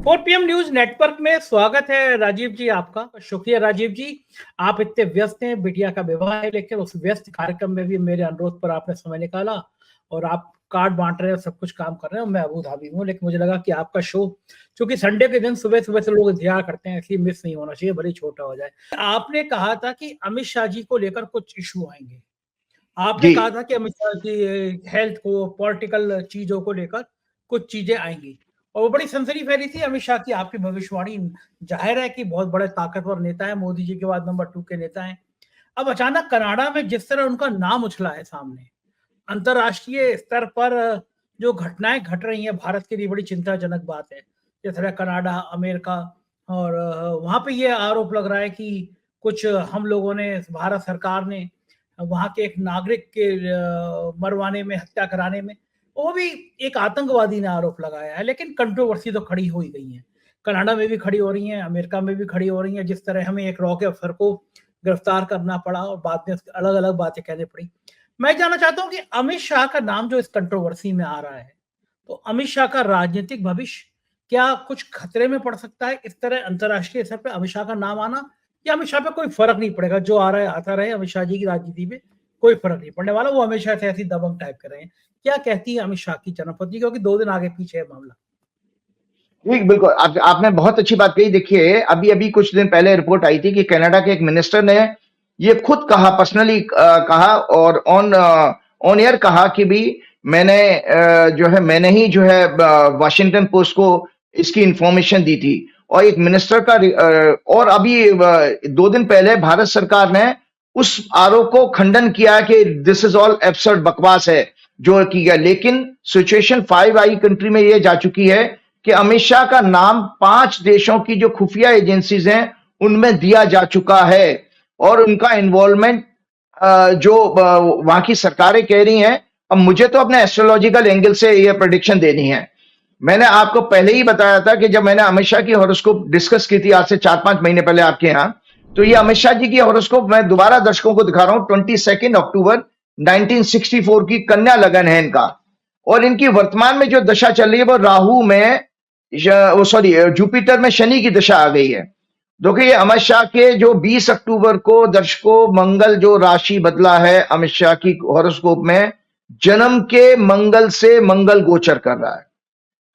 4 PM news network में स्वागत है राजीव जी आपका। शुक्रिया राजीव जी, आप इतने व्यस्त हैं, बिटिया का विवाह है, लेकिन उस व्यस्त कार्यक्रम में भी मेरे अनुरोध पर आपने समय निकाला और आप कार्ड बांट रहे हो, सब कुछ काम कर रहे हो। मैं अबू धाबी हूँ, लेकिन मुझे लगा कि आपका शो, क्योंकि संडे के दिन सुबह सुबह से लोग इंतजार करते हैं, इसलिए मिस नहीं होना चाहिए, भले छोटा हो जाए। आपने कहा था कि अमित शाह जी को लेकर कुछ इशू आएंगे। आपने जी कहा था कि अमित शाह जी हेल्थ को, पॉलिटिकल चीजों को लेकर कुछ चीजें आएंगी, और वो बड़ी सनसनी फैली थी अमित शाह की आपकी भविष्यवाणी। जाहिर है कि बहुत बड़े ताकतवर नेता है, मोदी जी के बाद नंबर 2 के नेता हैं। अब अचानक कनाडा में जिस तरह उनका नाम उछला है सामने, अंतरराष्ट्रीय स्तर पर जो घटनाएं घट रही हैं, भारत के लिए बड़ी चिंताजनक बात है। जिस तरह कनाडा, अमेरिका, और वहां पे ये आरोप लग रहा है कि कुछ हम लोगों ने, भारत सरकार ने वहां के एक नागरिक के मरवाने में, हत्या कराने में, वो भी एक आतंकवादी ने आरोप लगाया है। लेकिन कंट्रोवर्सी तो खड़ी हो ही गई है, कनाडा में भी खड़ी हो रही है, अमेरिका में भी खड़ी हो रही है। जिस तरह हमें एक रॉ के अफसर को गिरफ्तार करना पड़ा और बाद में अलग अलग बातें कहनी पड़ी। मैं जानना चाहता हूं कि अमित शाह का नाम जो इस कंट्रोवर्सी में आ रहा है, तो अमित शाह का राजनीतिक भविष्य क्या कुछ खतरे में पड़ सकता है इस तरह अंतरराष्ट्रीय स्तर पर अमित शाह का नाम आना, या अमित शाह पे कोई फर्क नहीं पड़ेगा, जो आ रहा है आता रहे, अमित शाह जी की राजनीति में कोई फर्क नहीं पड़ने वाला, वो हमेशा से ऐसी दबंग टाइप कर रहे हैं। क्या कहती है अमित शाह की जन्मपति, क्योंकि 2 दिन आगे पीछे है मामला। ठीक, बिल्कुल। आपने बहुत अच्छी बात कही। देखिए, अभी अभी कुछ दिन पहले रिपोर्ट आई थी कि कनाडा के एक मिनिस्टर ने ये खुद कहा, पर्सनली कहा और ऑन एयर कहा कि भी मैंने ही जो है वाशिंगटन पोस्ट को इसकी इंफॉर्मेशन दी थी। और एक मिनिस्टर का और अभी 2 दिन पहले भारत सरकार ने उस आरोप को खंडन किया कि दिस इज ऑल एब्सर्ड, बकवास है जो की गया। लेकिन सिचुएशन 5 आई कंट्री में ये जा चुकी है कि अमित शाह का नाम 5 देशों की जो खुफिया एजेंसीज हैं उनमें दिया जा चुका है, और उनका इन्वॉल्वमेंट जो वहां की सरकारें कह रही हैं। अब मुझे तो अपने एस्ट्रोलॉजिकल एंगल से ये प्रेडिक्शन देनी है। मैंने आपको पहले ही बताया था कि जब मैंने अमित शाह की हॉरोस्कोप डिस्कस की थी आज से 4-5 महीने पहले आपके यहाँ, तो ये अमित शाह जी की हॉरोस्कोप मैं दोबारा दर्शकों को दिखा रहा हूं। 22 अक्टूबर 1964 की कन्या लगन है इनका, और इनकी वर्तमान में जो दशा चल रही है वो राहु में, जुपिटर में शनि की दशा आ गई है। देखिए, अमित शाह के जो 20 अक्टूबर को दर्शकों मंगल जो राशि बदला है अमित शाह की हॉरोस्कोप में, जन्म के मंगल से मंगल गोचर कर रहा है।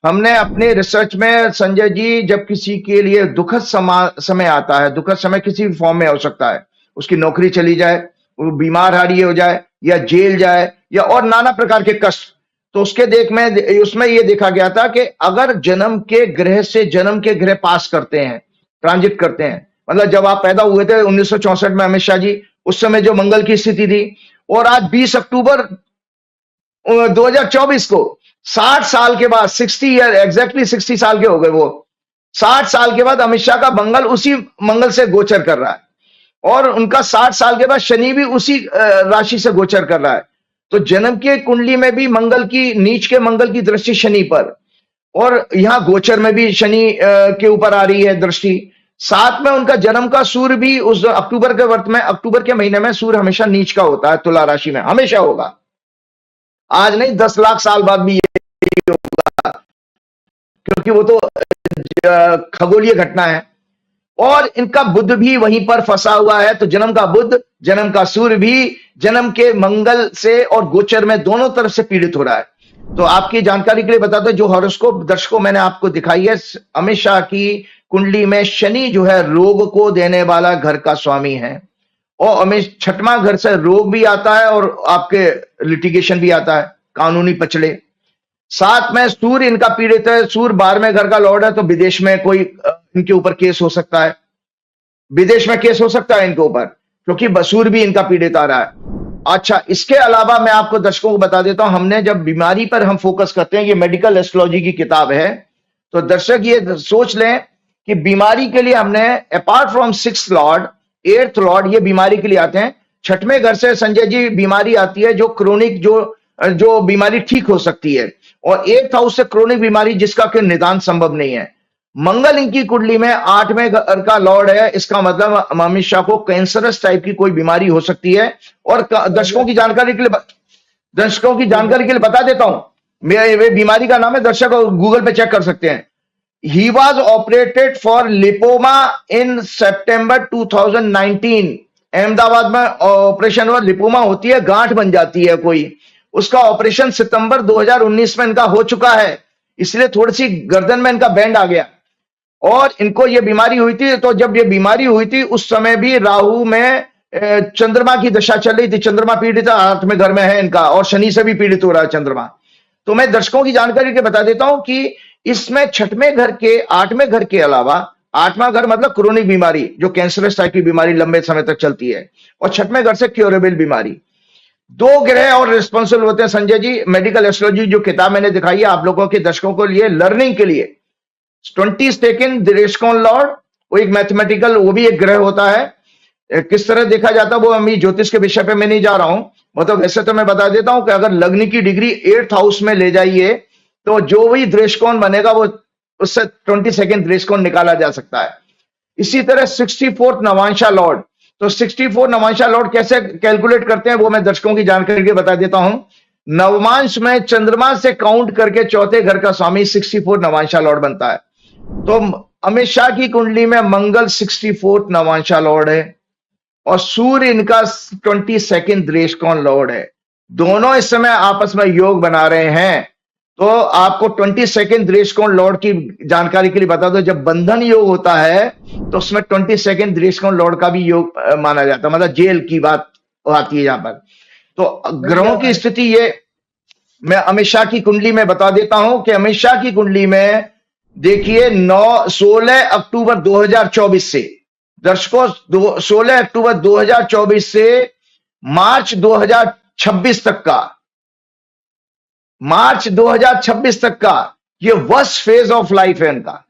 हमने अपने रिसर्च में, संजय जी, जब किसी के लिए दुखद समय आता है, दुखद समय किसी भी फॉर्म में हो सकता है, उसकी नौकरी चली जाए, वो बीमार हारी हो जाए, या जेल जाए, या और नाना प्रकार के कष्ट, तो उसमें ये देखा गया था कि अगर जन्म के ग्रह से जन्म के ग्रह पास करते हैं, ट्रांजिट करते हैं, मतलब जब आप पैदा हुए थे 1964 में अमित शाह जी, उस समय जो मंगल की स्थिति थी, और आज 20 अक्टूबर 2024 को 60 साल के बाद, 60 ईयर एग्जैक्टली 60 साल के हो गए वो, 60 साल के बाद अमित शाह का मंगल उसी मंगल से गोचर कर रहा है, और उनका 60 साल के बाद शनि भी उसी राशि से गोचर कर रहा है। तो जन्म के कुंडली में भी मंगल की, नीच के मंगल की दृष्टि शनि पर, और यहां गोचर में भी शनि के ऊपर आ रही है दृष्टि। साथ में उनका जन्म का सूर्य भी उस अक्टूबर के महीने में सूर्य हमेशा नीच का होता है, तुला राशि में हमेशा होगा, आज नहीं 10 लाख साल बाद भी ये होगा, क्योंकि वो तो खगोलीय घटना है। और इनका बुध भी वहीं पर फंसा हुआ है, तो जन्म का बुध, जन्म का सूर्य भी जन्म के मंगल से और गोचर में दोनों तरफ से पीड़ित हो रहा है। तो आपकी जानकारी के लिए बता दो, जो हॉरोस्कोप दर्शकों मैंने आपको दिखाई है, अमित शाह की कुंडली में शनि जो है रोग को देने वाला घर का स्वामी है, और अमित 6वां घर से रोग भी आता है और आपके लिटिगेशन भी आता है, कानूनी पचड़े। साथ में सूर्य इनका पीड़ित है, सूर्य 12वें घर का लॉर्ड है, तो विदेश में कोई इनके ऊपर केस हो सकता है, विदेश में केस हो सकता है इनके ऊपर, क्योंकि सूर्य भी इनका पीड़ित आ रहा है। अच्छा, इसके अलावा मैं आपको दर्शकों को बता देता हूं, हमने जब बीमारी पर हम फोकस करते हैं, ये मेडिकल एस्ट्रोलॉजी की किताब है, तो दर्शक ये सोच लें कि बीमारी के लिए हमने apart from 6th Lord, 8th Lord, ये बीमारी के लिए आते हैं। 6वें घर से संजय जी बीमारी आती है जो क्रोनिक, जो बीमारी ठीक हो सकती है, और 8th हाउस से क्रोनिक बीमारी जिसका कोई निदान संभव नहीं है। मंगल इनकी कुंडली में 8वें घर का लॉर्ड है, इसका मतलब अमित शाह को कैंसरस टाइप की कोई बीमारी हो सकती है। और दर्शकों की जानकारी के लिए बता देता हूं, मेरे बीमारी का नाम है, दर्शक गूगल पे चेक कर सकते हैं, he was operated for lipoma in September 2019। Ahmedabad में ऑपरेशन हुआ, लिपोमा होती है, गांठ बन जाती है कोई, उसका ऑपरेशन सितंबर 2019 में इनका हो चुका है, इसलिए थोड़ी सी गर्दन में इनका बैंड आ गया। और इनको ये बीमारी हुई थी, तो जब ये बीमारी हुई थी उस समय भी राहु में चंद्रमा की दशा चल रही थी, चंद्रमा पीड़ित आठवें घर में है इनका, और शनि से भी पीड़ित हो रहा है चंद्रमा। तो मैं दर्शकों की जानकारी के बता देता हूं कि इसमें छठवें घर के, आठवें घर के अलावा, आठवां घर मतलब क्रोनिक बीमारी, जो कैंसरस टाइप की बीमारी लंबे समय तक चलती है, और छठवें घर से क्योरेबल बीमारी। दो ग्रह और रिस्पॉन्सिबल होते हैं संजय जी। मेडिकल एस्ट्रोलॉजी जो किताब मैंने दिखाई है आप लोगों के दर्शकों को लिए लर्निंग के लिए, 22 दृष्टिकोण लॉर्ड, वो एक मैथमेटिकल, वो भी एक ग्रह होता है। किस तरह देखा जाता है वो अभी ज्योतिष के विषय पे मैं नहीं जा रहा हूं, मतलब वैसे तो मैं बता देता हूं कि अगर लग्न की डिग्री 8th हाउस में ले जाइए तो जो भी दृष्टिकोण बनेगा वो उससे 22 दृष्टिकोण निकाला जा सकता है। इसी तरह 64th नवांशा लॉर्ड, तो 64 नवांशा लॉर्ड कैसे कैलकुलेट करते हैं वो मैं दर्शकों की जानकारी के बता देता हूं। नवमांश में चंद्रमा से काउंट करके चौथे घर का स्वामी 64 नवांशा लॉर्ड बनता है। तो अमित शाह की कुंडली में मंगल 64th नवांशा लॉर्ड है और सूर्य इनका 22 दृष्टिकोण लॉर्ड है। दोनों इस समय आपस में योग बना रहे हैं। तो आपको 22 दृष्टिकोण लॉर्ड की जानकारी के लिए बता दो, जब बंधन योग होता है तो उसमें 22 दृष्टिकोण लॉर्ड का भी योग माना जाता है, मतलब जेल की बात आती है यहां पर। तो ग्रहों की स्थिति ये मैं अमित शाह की कुंडली में बता देता हूं कि अमित शाह की कुंडली में देखिए 16 अक्टूबर 2024 से, दर्शकों 16 अक्टूबर 2024 से मार्च 2026 तक का, मार्च 2026 तक का ये वर्स्ट फेज ऑफ लाइफ है इनका।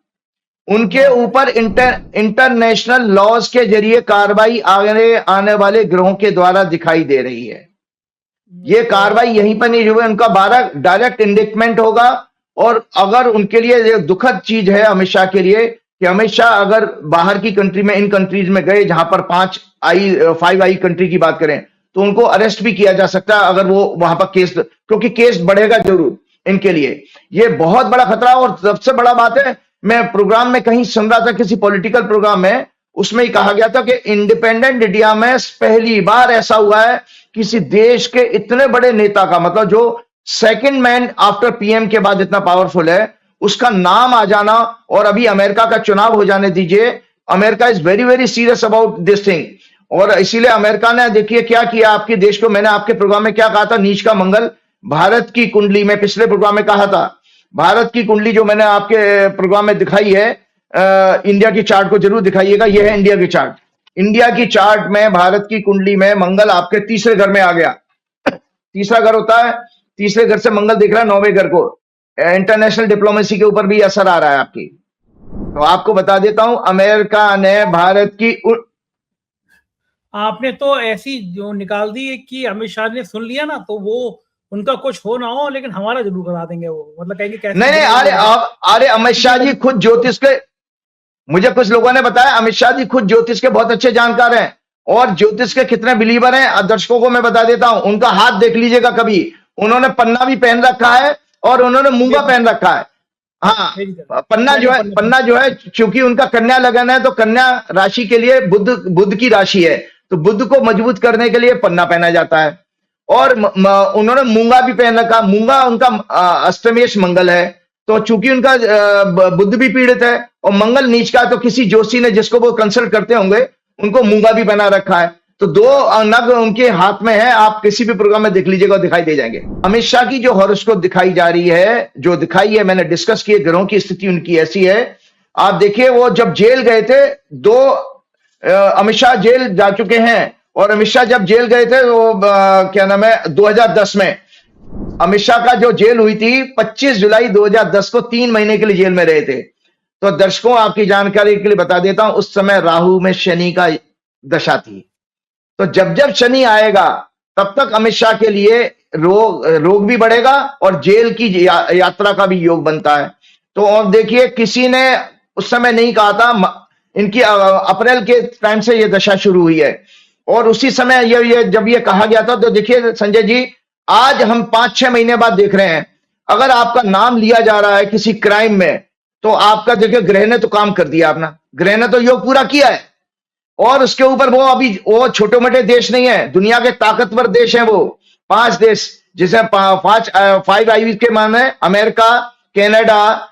उनके ऊपर इंटरनेशनल लॉज के जरिए कार्रवाई आने वाले ग्रहों के द्वारा दिखाई दे रही है। ये कार्रवाई यहीं पर नहीं हुई, उनका 12 डायरेक्ट इंडिक्टमेंट होगा। और अगर उनके लिए ये दुखद चीज है अमित शाह के लिए कि अमित शाह अगर बाहर की कंट्री में, इन कंट्रीज में गए जहां पर 5 आई कंट्री की बात करें, तो उनको अरेस्ट भी किया जा सकता है अगर वो वहां पर केस, क्योंकि केस बढ़ेगा जरूर इनके लिए। ये बहुत बड़ा खतरा। और सबसे बड़ा बात है, मैं प्रोग्राम में कहीं सुन रहा था, किसी पॉलिटिकल प्रोग्राम में, उसमें ही कहा गया था कि इंडिपेंडेंट इंडिया में पहली बार ऐसा हुआ है किसी देश के इतने बड़े नेता का, मतलब जो सेकंड मैन आफ्टर पीएम के बाद इतना पावरफुल है, उसका नाम आ जाना। और अभी अमेरिका का चुनाव हो जाने दीजिए, America is very very serious about this thing. और इसीलिए अमेरिका ने देखिए क्या किया आपके देश को। मैंने आपके प्रोग्राम में क्या कहा था, नीच का मंगल भारत की कुंडली में, पिछले प्रोग्राम में कहा था, भारत की कुंडली जो मैंने आपके प्रोग्राम में दिखाई है, इंडिया की चार्ट को जरूर दिखाइएगा, यह है इंडिया की चार्ट। इंडिया की चार्ट में भारत की कुंडली में मंगल आपके तीसरे घर में आ गया। तीसरा घर होता है, तीसरे घर से मंगल दिख रहा है 9वें घर को। इंटरनेशनल डिप्लोमेसी के ऊपर भी असर आ रहा है आपकी। तो आपको बता देता हूं, अमेरिका ने भारत की आपने तो ऐसी जो निकाल दी है कि अमित शाह ने सुन लिया ना, तो वो उनका कुछ हो ना हो लेकिन हमारा जरूर करा देंगे वो, मतलब कहेंगे कैसे। नहीं, अरे अमित शाह जी खुद ज्योतिष के, मुझे कुछ लोगों ने बताया अमित शाह जी खुद ज्योतिष के बहुत अच्छे जानकार हैं और ज्योतिष के कितने बिलीवर हैं। दर्शकों को मैं बता देता हूं, उनका हाथ देख लीजिएगा कभी, उन्होंने पन्ना भी पहन रखा है और उन्होंने मूंगा पहन रखा है। हाँ, पन्ना जो है चूंकि उनका कन्या लगन है, तो कन्या राशि के लिए बुध की राशि है, तो बुध को मजबूत करने के लिए पन्ना पहना जाता है। और उन्होंने मूंगा भी पहन रखा। मूंगा उनका अष्टमेश मंगल है, तो चूंकि उनका बुध भी पीड़ित है और मंगल नीच का, तो किसी जोशी ने जिसको वो कंसल्ट करते होंगे उनको मूंगा भी बना रखा है। तो 2 नग उनके हाथ में है, आप किसी भी प्रोग्राम में देख लीजिएगा दिखाई दे जाएंगे। अमित शाह की जो हॉरोस्कोप दिखाई जा रही है, जो दिखाई है, मैंने डिस्कस किए, ग्रहों की स्थिति उनकी ऐसी है। आप देखिए वो जब जेल गए थे, अमित शाह जेल जा चुके हैं, और अमित शाह जब जेल गए थे वो क्या नाम है 2010 में अमित शाह का जो जेल हुई थी 25 जुलाई 2010 को 3 महीने के लिए जेल में रहे थे। तो दर्शकों आपकी जानकारी के लिए बता देता हूं, उस समय राहु में शनि का दशा थी। तो जब जब शनि आएगा तब तक अमित शाह के लिए रोग भी बढ़ेगा और जेल की यात्रा का भी योग बनता है। तो और देखिए किसी ने उस समय नहीं कहा था, इनकी अप्रैल के टाइम से ये दशा शुरू हुई है और उसी समय ये जब ये कहा गया था, तो देखिए संजय जी आज हम 5-6 महीने बाद देख रहे हैं, अगर आपका नाम लिया जा रहा है किसी क्राइम में, तो आपका देखिए ग्रह ने तो काम कर दिया, अपना ग्रह ने तो योग पूरा किया है। और उसके ऊपर वो छोटे मोटे देश नहीं है, दुनिया के ताकतवर देश हैं वो 5 देश, जिसे 5 आईवी के मान है, अमेरिका, कनाडा,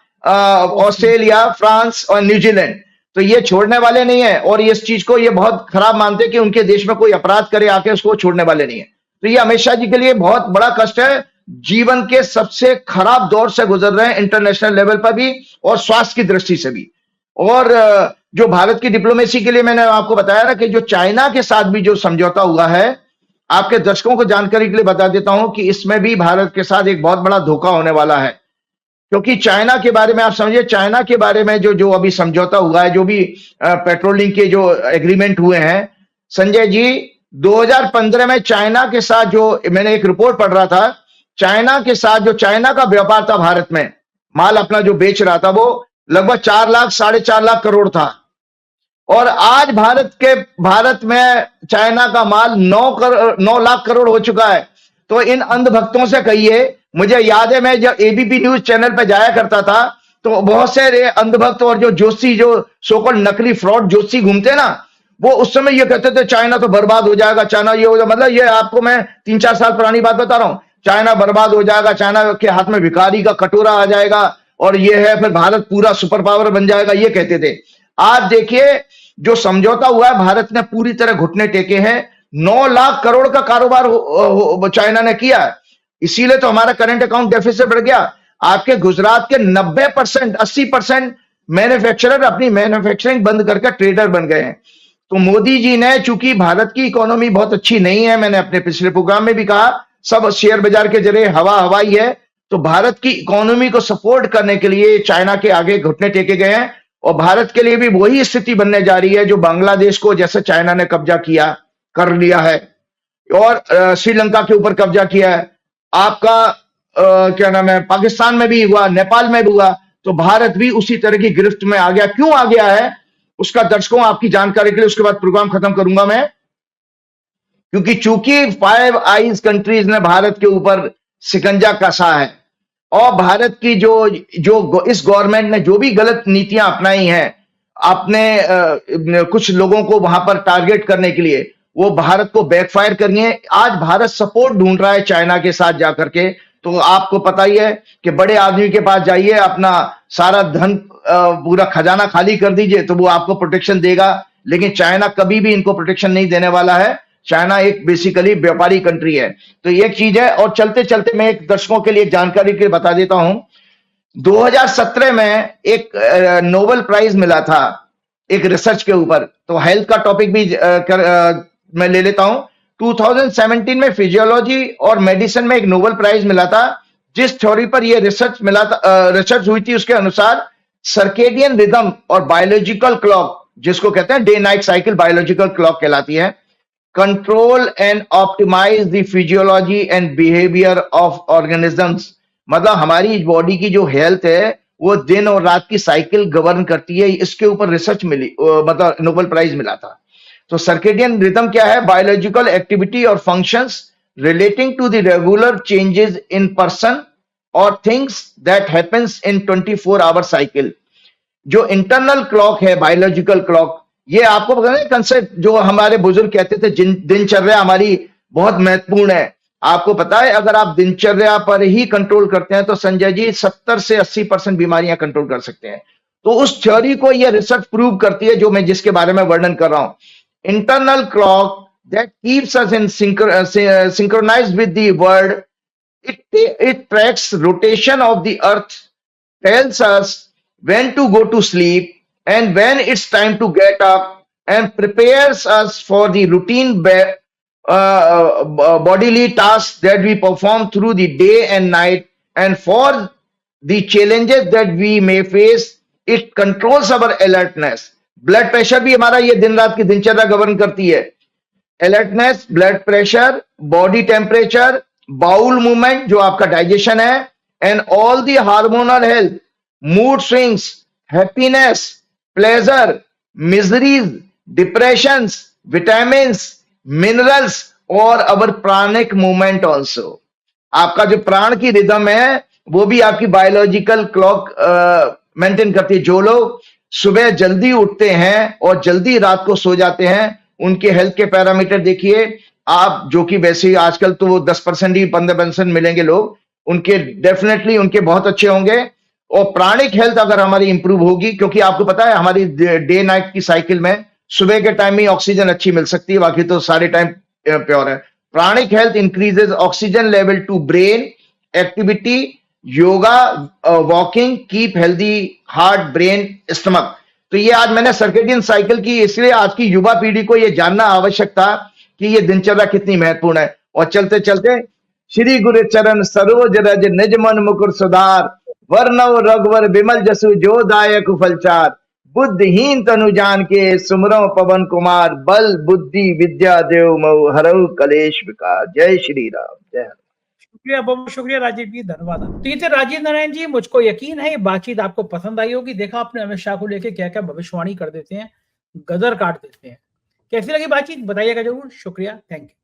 ऑस्ट्रेलिया, फ्रांस और न्यूजीलैंड। तो ये छोड़ने वाले नहीं है, और इस चीज को ये बहुत खराब मानते हैं कि उनके देश में कोई अपराध करे आके उसको छोड़ने वाले नहीं है। तो ये अमित शाह जी के लिए बहुत बड़ा कष्ट है, जीवन के सबसे खराब दौर से गुजर रहे हैं इंटरनेशनल लेवल पर भी और स्वास्थ्य की दृष्टि से भी। और जो भारत की डिप्लोमेसी के लिए मैंने आपको बताया ना कि जो चाइना के साथ भी जो समझौता हुआ है, आपके दर्शकों को जानकारी के लिए बता देता हूं कि इसमें भी भारत के साथ एक बहुत बड़ा धोखा होने वाला है। क्योंकि चाइना के बारे में आप समझिए, चाइना के बारे में जो अभी समझौता हुआ है, जो भी पेट्रोलिंग के जो एग्रीमेंट हुए हैं, संजय जी 2015 में चाइना के साथ जो मैंने एक रिपोर्ट पढ़ रहा था, चाइना के साथ जो चाइना का व्यापार था भारत में, माल अपना जो बेच रहा था वो लगभग 4 लाख 4.5 लाख करोड़ था। और आज भारत में चाइना का माल 9 लाख करोड़ हो चुका है। तो इन अंधभक्तों से कहिए, मुझे याद है मैं जब एबीपी न्यूज चैनल पर जाया करता था तो बहुत से अंधभक्त और जो जोशी, जो सोकॉल नकली फ्रॉड जोशी घूमते ना, वो उस समय ये कहते थे चाइना तो बर्बाद हो जाएगा, चाइना ये हो जाएगा। मतलब ये आपको मैं 3-4 साल पुरानी बात बता रहा हूं, चाइना बर्बाद हो जाएगा, चाइना के हाथ में भिखारी का कटोरा आ जाएगा और ये है फिर भारत पूरा सुपर पावर बन जाएगा, ये कहते थे। आज देखिए जो समझौता हुआ है, भारत ने पूरी तरह घुटने टेके हैं। 9 लाख करोड़ का कारोबार चाइना ने किया है, इसीलिए तो हमारा करंट अकाउंट डेफिसिट बढ़ गया। आपके गुजरात के 90%, 80% मैन्युफैक्चरर अपनी मैन्युफैक्चरिंग बंद करके ट्रेडर बन गए हैं। तो मोदी जी ने, चूंकि भारत की इकोनॉमी बहुत अच्छी नहीं है, मैंने अपने पिछले प्रोग्राम में भी कहा, सब शेयर बाजार के जरिए हवाई है, तो भारत की इकोनॉमी को सपोर्ट करने के लिए चाइना के आगे घुटने टेके गए हैं। और भारत के लिए भी वही स्थिति बनने जा रही है जो बांग्लादेश को जैसे चाइना ने कब्जा कर लिया है, और श्रीलंका के ऊपर कब्जा किया है। आपका क्या नाम है, पाकिस्तान में भी हुआ, नेपाल में भी हुआ। तो भारत भी उसी तरह की गिरफ्त में आ गया। क्यों आ गया है उसका दर्शकों आपकी जानकारी के लिए उसके बाद प्रोग्राम खत्म करूंगा मैं। क्योंकि चूंकि 5 आईज कंट्रीज ने भारत के ऊपर शिकंजा कसा है, और भारत की जो इस गवर्नमेंट ने जो भी गलत नीतियां अपनाई हैं अपने कुछ लोगों को वहां पर टारगेट करने के लिए, वो भारत को बैकफायर कर रही है। आज भारत सपोर्ट ढूंढ रहा है चाइना के साथ जाकर के। तो आपको पता ही है कि बड़े आदमी के पास जाइए, अपना सारा धन पूरा खजाना खाली कर दीजिए तो वो आपको प्रोटेक्शन देगा, लेकिन चाइना कभी भी इनको प्रोटेक्शन नहीं देने वाला है। चाइना एक बेसिकली व्यापारी कंट्री है। तो ये चीज है। और चलते चलते मैं एक दर्शकों के लिए जानकारी के लिए बता देता हूं, 2017 में एक नोबेल प्राइज मिला था एक रिसर्च के ऊपर। तो हेल्थ का टॉपिक भी मैं ले लेता हूं। 2017 में फिजियोलॉजी और मेडिसिन में एक नोबेल प्राइज मिला था, जिस थ्योरी पर यह रिसर्च हुई थी उसके अनुसार सर्केडियन रिदम और बायोलॉजिकल क्लॉक, जिसको कहते हैं day night cycle, biological clock कहलाती है, control and optimise the physiology and behaviour of organisms. मतलब हमारी बॉडी की जो हेल्थ है वो दिन और रात की साइकिल गवर्न करती है। इसके ऊपर रिसर्च मिली, मतलब नोबेल प्राइज मिला था। तो सर्केडियन रिदम क्या है? बायोलॉजिकल एक्टिविटी और functions relating to the regular changes in person और things that happens in 24 hour cycle. जो इंटरनल क्लॉक है, बायोलॉजिकल क्लॉक, ये आपको पता है कंसेप्ट जो हमारे बुजुर्ग कहते थे दिनचर्या हमारी बहुत महत्वपूर्ण है। आपको पता है अगर आप दिनचर्या पर ही कंट्रोल करते हैं तो संजय जी 70 से 80% बीमारियां कंट्रोल कर सकते हैं। तो उस थ्योरी को यह रिसर्च प्रूव करती है जो मैं जिसके बारे में वर्णन कर रहा हूं। Internal clock that keeps us in synchronised with the world, it tracks rotation of the earth, tells us when to go to sleep and when it's time to get up, and prepares us for the routine bodily tasks that we perform through the day and night, and for the challenges that we may face. It controls our alertness. Blood pressure भी हमारा ये दिन रात की दिनचर्या govern करती है। Alertness, blood pressure, body temperature, bowel movement जो आपका डाइजेशन है, and all the hormonal health, mood swings, happiness, pleasure, miseries, depressions, vitamins, minerals और अवर प्राणिक मूवमेंट ऑल्सो। आपका जो प्राण की रिदम है वो भी आपकी बायोलॉजिकल क्लॉक मेंटेन करती है। जो लोग सुबह जल्दी उठते हैं और जल्दी रात को सो जाते हैं, उनके हेल्थ के पैरामीटर देखिए आप, जो कि वैसे ही आजकल तो वो 10% ही 15% मिलेंगे लोग, उनके डेफिनेटली उनके बहुत अच्छे होंगे। और प्राणिक हेल्थ अगर हमारी इंप्रूव होगी, क्योंकि आपको पता है हमारी डे नाइट की साइकिल में सुबह के टाइम में ऑक्सीजन अच्छी मिल सकती है, बाकी तो सारे टाइम प्योर है। Pranic health increases oxygen level to brain activity, yoga, walking keep healthy heart brain stomach. तो ये आज मैंने सर्केडियन साइकिल की, इसलिए आज की युवा पीढ़ी को ये जानना आवश्यक था कि ये दिनचर्या कितनी महत्वपूर्ण है। और चलते चलते श्री गुरु चरण सरोज रज निज मन मुकुर सुधार, वर्णव रघुवर विमल जसु जो दायक फलचार, बुद्धिहीन तनु जान के सुमरो पवन कुमार, बल बुद्धि विद्या देव मऊ हरऊ कलेश विकार। जय श्री राम, जय। शुक्रिया, बहुत शुक्रिया राजीव जी, धन्यवाद। तो ये थे राजीव नारायण जी। मुझको यकीन है ये बातचीत आपको पसंद आई होगी। देखा आपने अमित शाह को लेके क्या क्या भविष्यवाणी कर देते हैं, गदर काट देते हैं। कैसी लगी बातचीत बताइएगा जरूर। शुक्रिया, थैंक यू।